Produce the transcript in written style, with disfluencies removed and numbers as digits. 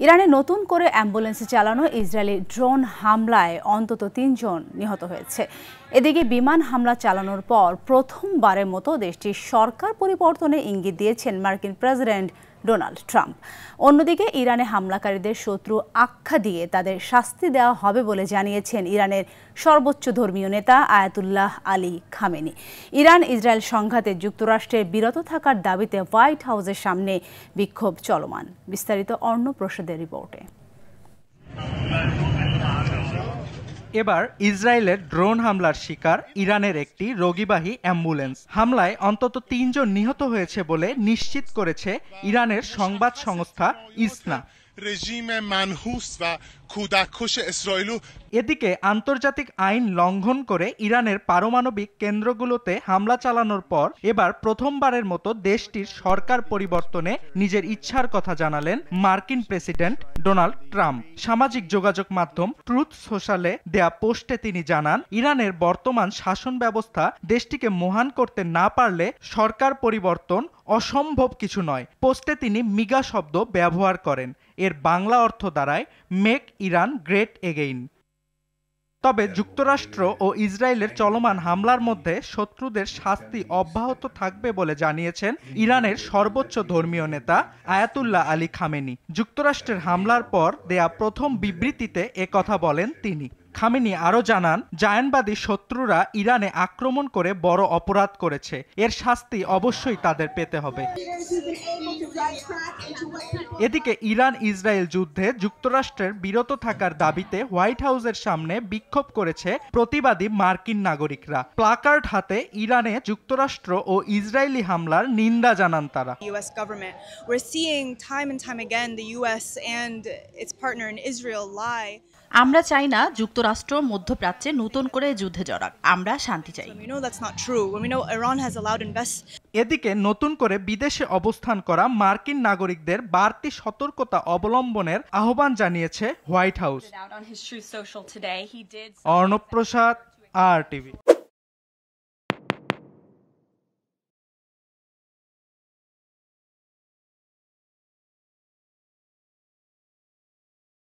ইরানে নতুন করে অ্যাম্বুলেন্সে চালানো ইসরায়েলি ড্রোন হামলায় অন্তত ৩ জন নিহত হয়েছে। এদিকে বিমান হামলা চালানোর পর প্রথমবারের মতো দেশটির সরকার পরিবর্তনের ইঙ্গিত দিয়েছেন মার্কিন প্রেসিডেন্ট ডোনাল্ড ট্রাম্প। অন্যদিকে ইরানে হামলাকারীদের শত্রু আখ্যা দিয়ে তাদের শাস্তি দেওয়া হবে বলে জানিয়েছেন ইরানের সর্বোচ্চ ধর্মীয় নেতা Ayatollah Ali Khamenei. Iran Israel সংঘাতে যুক্তরাষ্ট্রের বিরত থাকার দাবিতে হোয়াইট হাউসের সামনে বিক্ষোভ চলমান। বিস্তারিত অর্ণব প্রসাদের রিপোর্টে। এবার ইসরায়েলের ড্রোন হামলার শিকার ইরানের একটি রোগীবাহী অ্যাম্বুলেন্স। হামলায় অন্তত ৩ জন নিহত হয়েছে বলে নিশ্চিত করেছে ইরানের সংবাদ সংস্থা ইসনা। এদিকে আন্তর্জাতিক আইন লঙ্ঘন করে ইরানের পারমাণবিক কেন্দ্রগুলোতে হামলা চালানোর পর এবার প্রথমবারের মতো দেশটির সরকার পরিবর্তনে নিজের ইচ্ছার কথা জানালেন মার্কিন প্রেসিডেন্ট ডোনাল্ড ট্রাম্প। সামাজিক যোগাযোগ মাধ্যম ট্রুথ সোশ্যালে দেয়া পোস্টে তিনি জানান, ইরানের বর্তমান শাসন ব্যবস্থা দেশটিকে মহান করতে না পারলে সরকার পরিবর্তন অসম্ভব কিছু নয়। পোস্টে তিনি মিগা শব্দ ব্যবহার করেন। এর বাংলা অর্থ দাঁড়ায় মেক ইরান গ্রেট এগেইন। তবে যুক্তরাষ্ট্র ও ইসরায়েলের চলমান হামলার মধ্যে শত্রুদের শাস্তি অব্যাহত থাকবে বলে জানিয়েছেন ইরানের সর্বোচ্চ ধর্মীয় নেতা আয়াতুল্লাহ আলী খামেনি। যুক্তরাষ্ট্রের হামলার পর দেয়া প্রথম বিবৃতিতে একথা বলেন তিনি। খামেনি আরও জানান, জায়নবাদী শত্রুরা ইরানে আক্রমণ করে বড় অপরাধ করেছে, এর শাস্তি অবশ্যই তাদের পেতে হবে। এদিকে ইরান ইসরায়েল যুদ্ধে যুক্তরাষ্ট্রের বিরত থাকার দাবিতে হোয়াইট হাউসের সামনে বিক্ষোভ করেছে প্রতিবাদী মার্কিন নাগরিকরা। প্লাকার্ড হাতে ইরানে যুক্তরাষ্ট্র ও ইসরায়েলি হামলার নিন্দা জানান তারা। আমরা চাই না যুক্তরাষ্ট্র মধ্যপ্রাচ্যে নতুন করে যুদ্ধে জড়াক, আমরা শান্তি চাই। এদিকে নতুন করে বিদেশে অবস্থান করা মার্কিন নাগরিকদের বাড়তি সতর্কতা অবলম্বনের আহ্বান জানিয়েছে হোয়াইট হাউস। অর্ণব প্রসাদ, RTV।